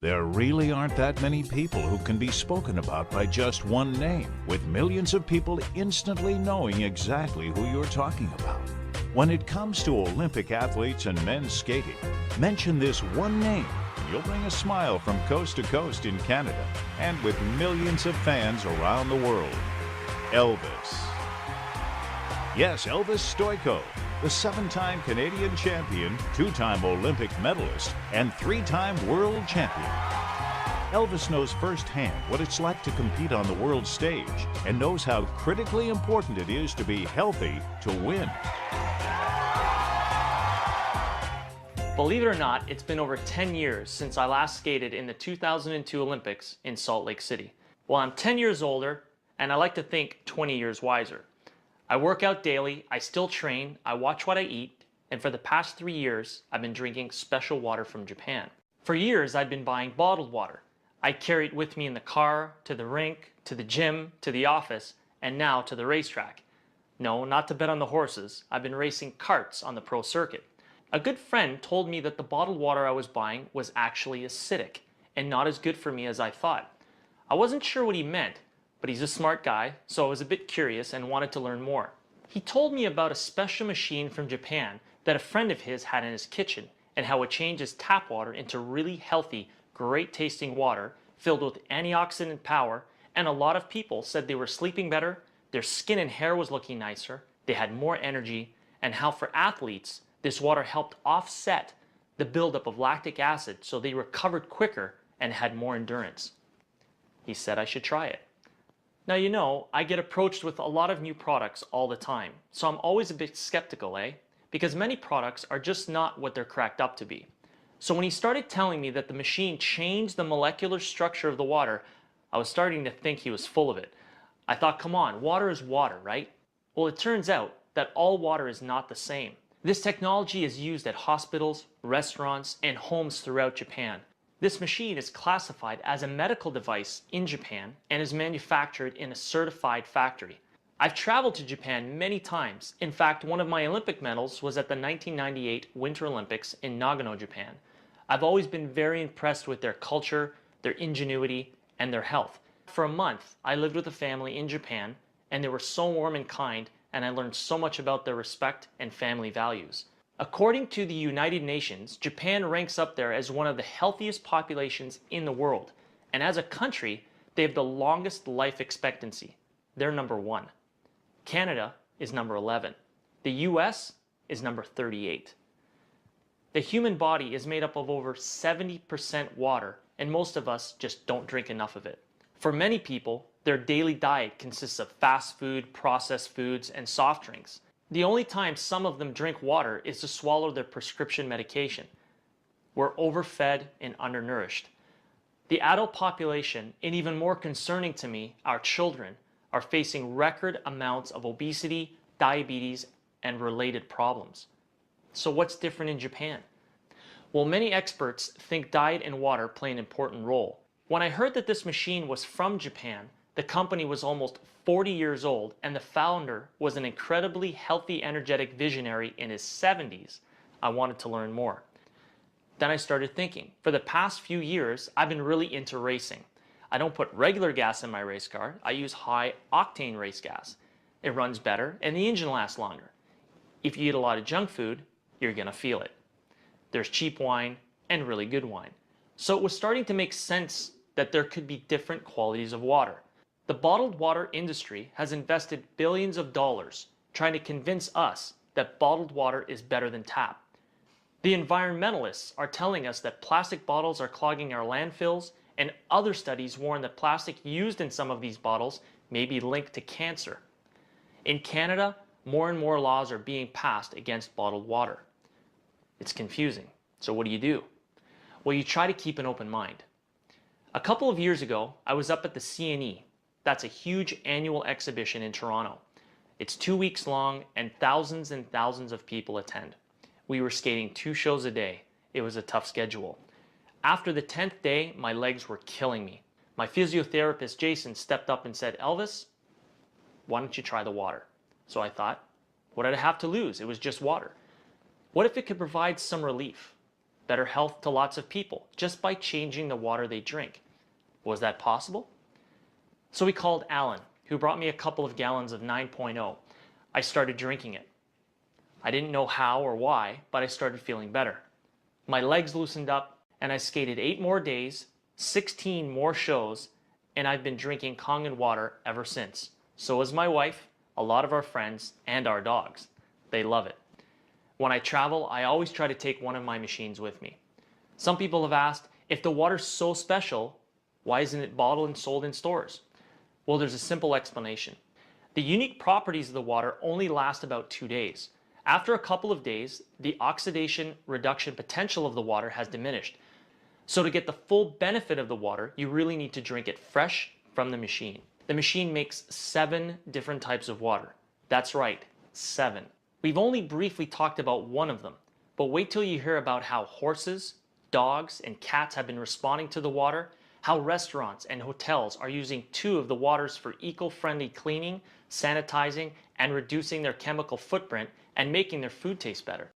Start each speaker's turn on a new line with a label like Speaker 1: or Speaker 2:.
Speaker 1: There really aren't that many people who can be spoken about by just one name, with millions of people instantly knowing exactly who you're talking about. When it comes to Olympic athletes and men's skating, mention this one name and you'll bring a smile from coast to coast in Canada and with millions of fans around the world. Elvis. Yes, Elvis Stojko, the 7-time Canadian champion, 2-time Olympic medalist, and 3-time world champion. Elvis knows firsthand what it's like to compete on the world stage and knows how critically important it is to be healthy to win.
Speaker 2: Believe it or not, it's been over 10 years since I last skated in the 2002 Olympics in Salt Lake City. Well, I'm 10 years older, and I like to think 20 years wiser. I work out daily, I still train, I watch what I eat, and for the past 3 years, I've been drinking special water from Japan. For years, I'd been buying bottled water. I carry it with me in the car, to the rink, to the gym, to the office, and now to the racetrack. No, not to bet on the horses. I've been racing karts on the pro circuit. A good friend told me that the bottled water I was buying was actually acidic and not as good for me as I thought. I wasn't sure what he meant, but he's a smart guy, so I was a bit curious and wanted to learn more. He told me about a special machine from Japan that a friend of his had in his kitchen and how it changes tap water into really healthy, great tasting water filled with antioxidant power, and a lot of people said they were sleeping better, their skin and hair was looking nicer, they had more energy, and how for athletes, this water helped offset the buildup of lactic acid so they recovered quicker and had more endurance. He said I should try it. Now, you know, I get approached with a lot of new products all the time, so I'm always a bit skeptical, because many products are just not what they're cracked up to be. So when he started telling me that the machine changed the molecular structure of the water, I was starting to think he was full of it. I thought, come on, water is water, right? Well, it turns out that all water is not the same. This technology is used at hospitals, restaurants, and homes throughout Japan. This machine is classified as a medical device in Japan and is manufactured in a certified factory. I've traveled to Japan many times. In fact, one of my Olympic medals was at the 1998 Winter Olympics in Nagano, Japan. I've always been very impressed with their culture, their ingenuity, and their health. For a month, I lived with a family in Japan, and they were so warm and kind, and I learned so much about their respect and family values. According to the United Nations, Japan ranks up there as one of the healthiest populations in the world. And as a country, they have the longest life expectancy. They're number 1. Canada is number 11. The US is number 38. The human body is made up of over 70% water, and most of us just don't drink enough of it. For many people, their daily diet consists of fast food, processed foods, and soft drinks. The only time some of them drink water is to swallow their prescription medication. We're overfed and undernourished. The adult population, and even more concerning to me, our children, are facing record amounts of obesity, diabetes, and related problems. So what's different in Japan? Well, many experts think diet and water play an important role. When I heard that this machine was from Japan, the company was almost 40 years old, and the founder was an incredibly healthy, energetic visionary in his 70s, I wanted to learn more. Then I started thinking. For the past few years, I've been really into racing. I don't put regular gas in my race car. I use high-octane race gas. It runs better, and the engine lasts longer. If you eat a lot of junk food, you're going to feel it. There's cheap wine and really good wine. So it was starting to make sense that there could be different qualities of water. The bottled water industry has invested billions of dollars trying to convince us that bottled water is better than tap. The environmentalists are telling us that plastic bottles are clogging our landfills, and other studies warn that plastic used in some of these bottles may be linked to cancer. In Canada, more and more laws are being passed against bottled water. It's confusing. So what do? Well, you try to keep an open mind. A couple of years ago, I was up at the CNE. That's a huge annual exhibition in Toronto. It's 2 weeks long and thousands of people attend. We were skating 2 shows a day. It was a tough schedule. After the 10th day, my legs were killing me. My physiotherapist, Jason, stepped up and said, Elvis, why don't you try the water? So I thought, what did I have to lose? It was just water. What if it could provide some relief? better health to lots of people just by changing the water they drink. Was that possible? So we called Alan, who brought me a couple of gallons of 9.0. I started drinking it. I didn't know how or why, but I started feeling better. My legs loosened up, and I skated 8 more days, 16 more shows, and I've been drinking Kangen water ever since. So has my wife, a lot of our friends, and our dogs. They love it. When I travel, I always try to take one of my machines with me. Some people have asked, if the water's so special, why isn't it bottled and sold in stores? Well, there's a simple explanation. The unique properties of the water only last about 2 days. After a couple of days, the oxidation reduction potential of the water has diminished. So to get the full benefit of the water, you really need to drink it fresh from the machine. The machine makes 7 different types of water. That's right, 7. We've only briefly talked about one of them, but wait till you hear about how horses, dogs, and cats have been responding to the water, how restaurants and hotels are using 2 of the waters for eco-friendly cleaning, sanitizing, and reducing their chemical footprint and making their food taste better.